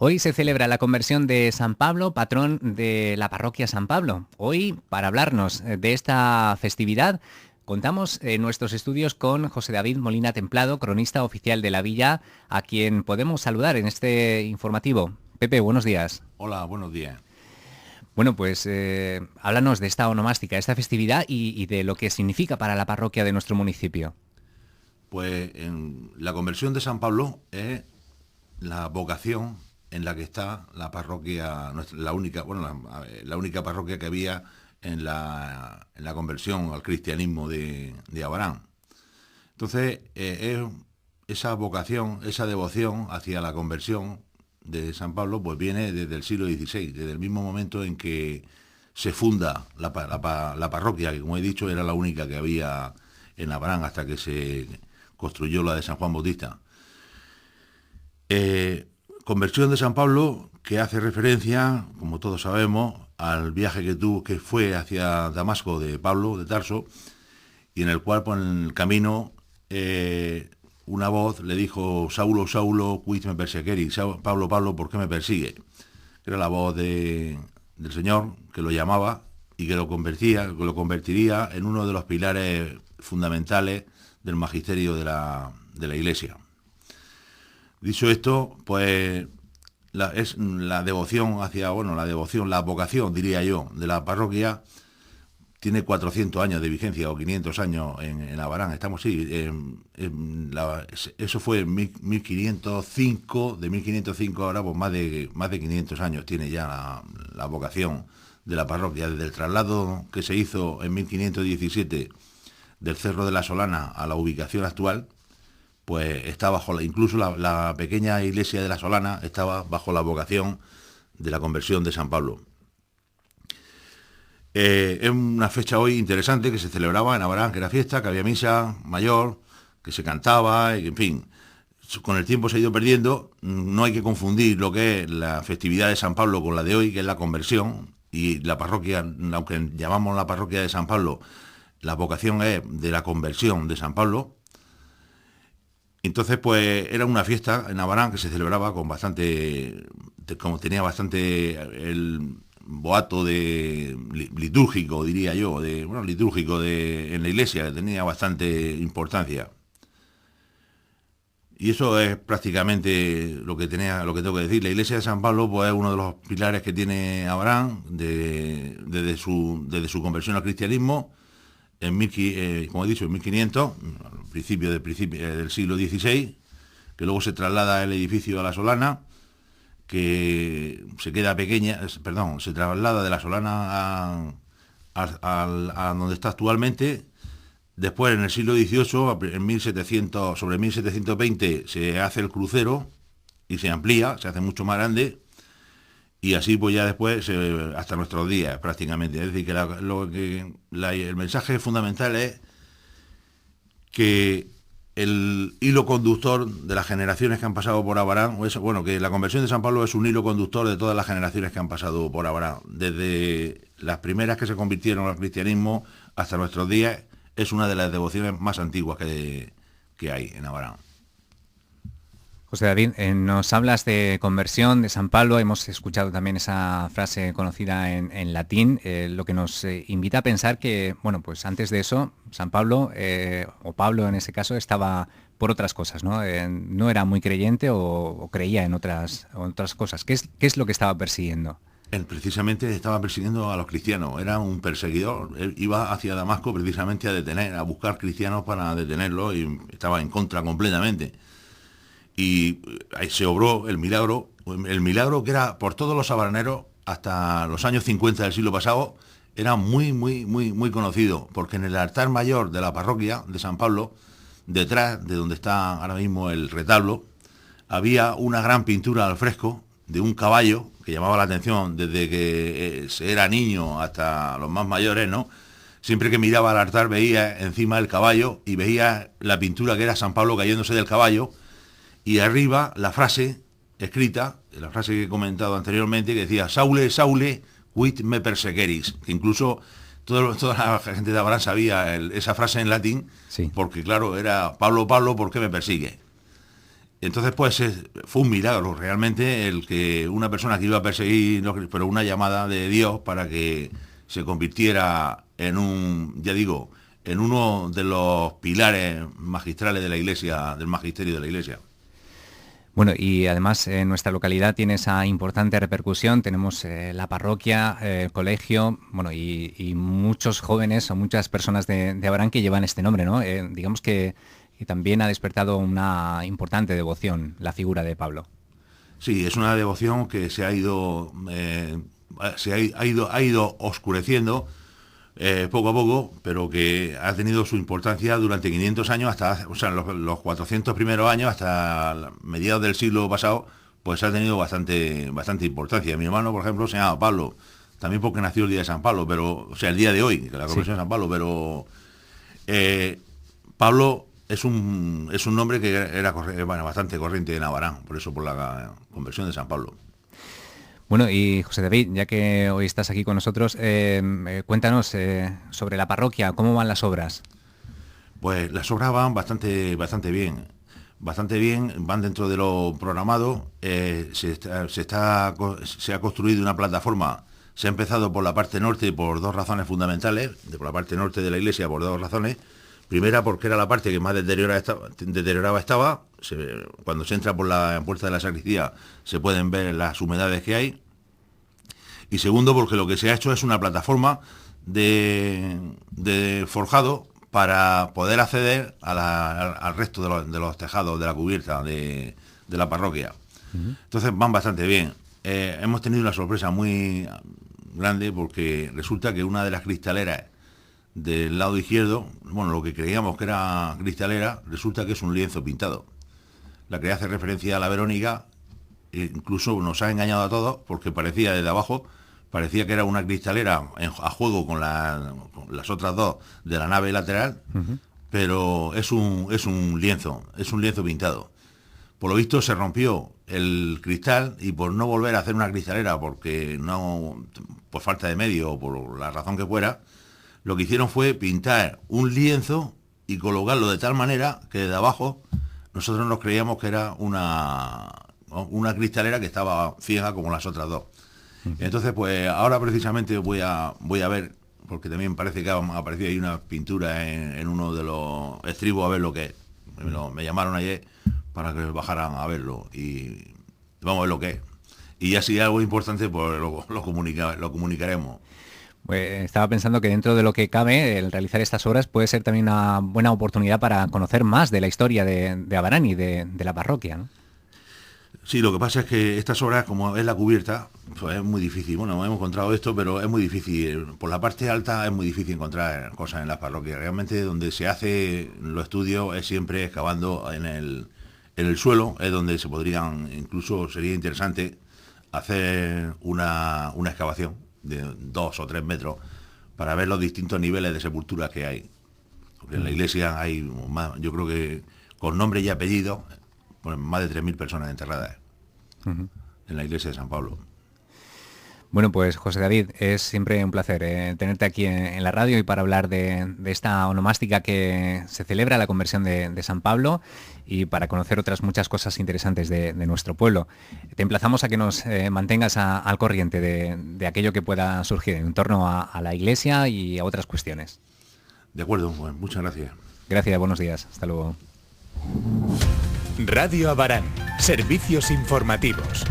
Hoy se celebra la conversión de San Pablo, patrón de la parroquia San Pablo. Hoy, para hablarnos de esta festividad, contamos en nuestros estudios con José David Molina Templado, cronista oficial de la villa, a quien podemos saludar en este informativo. Pepe, buenos días. Hola, buenos días. Bueno, pues háblanos de esta onomástica, esta festividad y de lo que significa para la parroquia de nuestro municipio. Pues en la conversión de San Pablo es la vocación en la que está la parroquia, la única, bueno, la única parroquia que había en la conversión al cristianismo de Abraham. Entonces, es esa vocación, esa devoción hacia la conversión de San Pablo, pues viene desde el siglo XVI, desde el mismo momento en que se funda la parroquia, que como he dicho era la única que había en Abraham hasta que se construyó la de San Juan Bautista. Conversión de San Pablo, que hace referencia, como todos sabemos, al viaje que fue hacia Damasco de Pablo de Tarso, y en el cual, pues, en el camino, una voz le dijo: Saulo, Saulo, quid me persegueris, Pablo, Pablo, ¿por qué me persigue? Era la voz del Señor que lo llamaba y que lo convertiría en uno de los pilares fundamentales del magisterio de la Iglesia. Dicho esto, pues es la devoción hacia, bueno, la vocación, diría yo, de la parroquia tiene 400 años de vigencia o 500 años en Abarán. Estamos, sí, eso fue en 1505, de 1505 ahora, pues más de 500 años tiene ya la vocación de la parroquia. Desde el traslado que se hizo en 1517 del Cerro de la Solana a la ubicación actual, pues está incluso la pequeña iglesia de la Solana estaba bajo la vocación de la conversión de San Pablo. Es una fecha hoy interesante que se celebraba en Abarán, que era fiesta, que había misa mayor, que se cantaba, y en fin, con el tiempo se ha ido perdiendo. No hay que confundir lo que es la festividad de San Pablo con la de hoy, que es la conversión, y la parroquia, aunque llamamos la parroquia de San Pablo, la vocación es de la conversión de San Pablo. Entonces, pues era una fiesta en Abarán que se celebraba con bastante, como tenía bastante el boato de litúrgico, diría yo, litúrgico en la iglesia, que tenía bastante importancia. Y eso es prácticamente lo que tengo que decir. La iglesia de San Pablo, pues, es uno de los pilares que tiene Abraham desde su conversión al cristianismo, como he dicho, en 1500, principio del siglo XVI, que luego se traslada el edificio a la Solana, que se queda se traslada de la Solana a donde está actualmente. Después, en el siglo XVIII, sobre 1720, se hace el crucero y se amplía, se hace mucho más grande, y así, pues, ya después hasta nuestros días prácticamente. Es decir, que el mensaje fundamental es que el hilo conductor de las generaciones que han pasado por Abarán, que la conversión de San Pablo es un hilo conductor de todas las generaciones que han pasado por Abarán, desde las primeras que se convirtieron al cristianismo hasta nuestros días. Es una de las devociones más antiguas que hay en Abarán. José David, nos hablas de conversión de San Pablo, hemos escuchado también esa frase conocida en latín, lo que nos invita a pensar que, bueno, pues antes de eso, San Pablo, o Pablo en ese caso, estaba por otras cosas, ¿no? No era muy creyente o creía en otras cosas. ¿Qué es lo que estaba persiguiendo? Él precisamente estaba persiguiendo a los cristianos, era un perseguidor. Él iba hacia Damasco precisamente a buscar cristianos para detenerlos, y estaba en contra completamente. Y ahí se obró el milagro que era por todos los sabaraneros hasta los años 50 del siglo pasado, era muy, muy, muy, muy conocido, porque en el altar mayor de la parroquia de San Pablo, detrás de donde está ahora mismo el retablo, había una gran pintura al fresco de un caballo que llamaba la atención desde que se era niño hasta los más mayores, ¿no? Siempre que miraba al altar veía encima el caballo y veía la pintura que era San Pablo cayéndose del caballo, y arriba la frase escrita, la frase que he comentado anteriormente, que decía: Saule, Saule, quid me persegueris, que incluso toda la gente de Abraham sabía esa frase en latín, sí, porque claro, era: Pablo, Pablo, ¿por qué me persigue? Entonces, pues fue un milagro realmente el que una persona que iba a perseguir, pero una llamada de Dios para que se convirtiera en ya digo, en uno de los pilares magistrales de la Iglesia, del magisterio de la Iglesia. Bueno, y además en nuestra localidad tiene esa importante repercusión. Tenemos la parroquia, el colegio, bueno, y muchos jóvenes o muchas personas de Abarán que llevan este nombre, ¿no? Digamos que también ha despertado una importante devoción la figura de Pablo. Sí, es una devoción que se ha ido ha ido oscureciendo poco a poco, pero que ha tenido su importancia durante 500 años, hasta, o sea, los 400 primeros años, hasta mediados del siglo pasado, pues ha tenido bastante importancia. Mi hermano, por ejemplo, se llama Pablo, también porque nació el día de San Pablo, pero, o sea, el día de hoy, que la conversión de San Pablo, pero Pablo es un nombre que era bastante corriente en Abarán, por eso por la conversión de San Pablo. Bueno, y José David, ya que hoy estás aquí con nosotros, cuéntanos sobre la parroquia, ¿cómo van las obras? Pues las obras van bastante bien, van dentro de lo programado. Se ha construido una plataforma. Se ha empezado por la parte norte por dos razones fundamentales, por la parte norte de la iglesia por dos razones. Primera, porque era la parte que más deteriorada estaba. Cuando se entra por la puerta de la sacristía se pueden ver las humedades que hay. Y segundo, porque lo que se ha hecho es una plataforma de forjado para poder acceder al resto de los tejados de la cubierta de la parroquia. Entonces van bastante bien. Hemos tenido una sorpresa muy grande porque resulta que una de las cristaleras del lado izquierdo, bueno, lo que creíamos que era cristalera, resulta que es un lienzo pintado. La que hace referencia a la Verónica, incluso nos ha engañado a todos porque parecía desde abajo, parecía que era una cristalera a juego con las otras dos de la nave lateral, pero es un lienzo pintado. Por lo visto se rompió el cristal y por no volver a hacer una cristalera, porque no, por falta de medio o por la razón que fuera, lo que hicieron fue pintar un lienzo y colocarlo de tal manera que desde abajo nosotros nos creíamos que era una cristalera que estaba ciega como las otras dos. Entonces, pues ahora precisamente voy a ver, porque también parece que ha aparecido ahí una pintura en uno de los estribos, a ver lo que es. Me llamaron ayer para que bajaran a verlo y vamos a ver lo que es. Y ya si hay algo importante, pues lo comunicaremos. Pues estaba pensando que dentro de lo que cabe, el realizar estas obras puede ser también una buena oportunidad para conocer más de la historia de Abarán y de la parroquia, ¿no? Sí, lo que pasa es que estas obras, como es la cubierta, pues es muy difícil. Bueno, hemos encontrado esto, pero es muy difícil. Por la parte alta es muy difícil encontrar cosas en las parroquias. Realmente donde se hace los estudios es siempre excavando en el suelo, es donde se podrían, incluso sería interesante hacer una excavación de 2 o 3 metros para ver los distintos niveles de sepulturas que hay. Porque en la iglesia hay más, yo creo que con nombre y apellido, pues más de 3.000 personas enterradas en la iglesia de San Pablo. Bueno, pues José David, es siempre un placer tenerte aquí en la radio y para hablar de esta onomástica que se celebra la conversión de San Pablo y para conocer otras muchas cosas interesantes de nuestro pueblo. Te emplazamos a que nos mantengas al corriente de aquello que pueda surgir en torno a la iglesia y a otras cuestiones. De acuerdo, pues muchas gracias. Gracias, buenos días. Hasta luego. Radio Abarán, servicios informativos.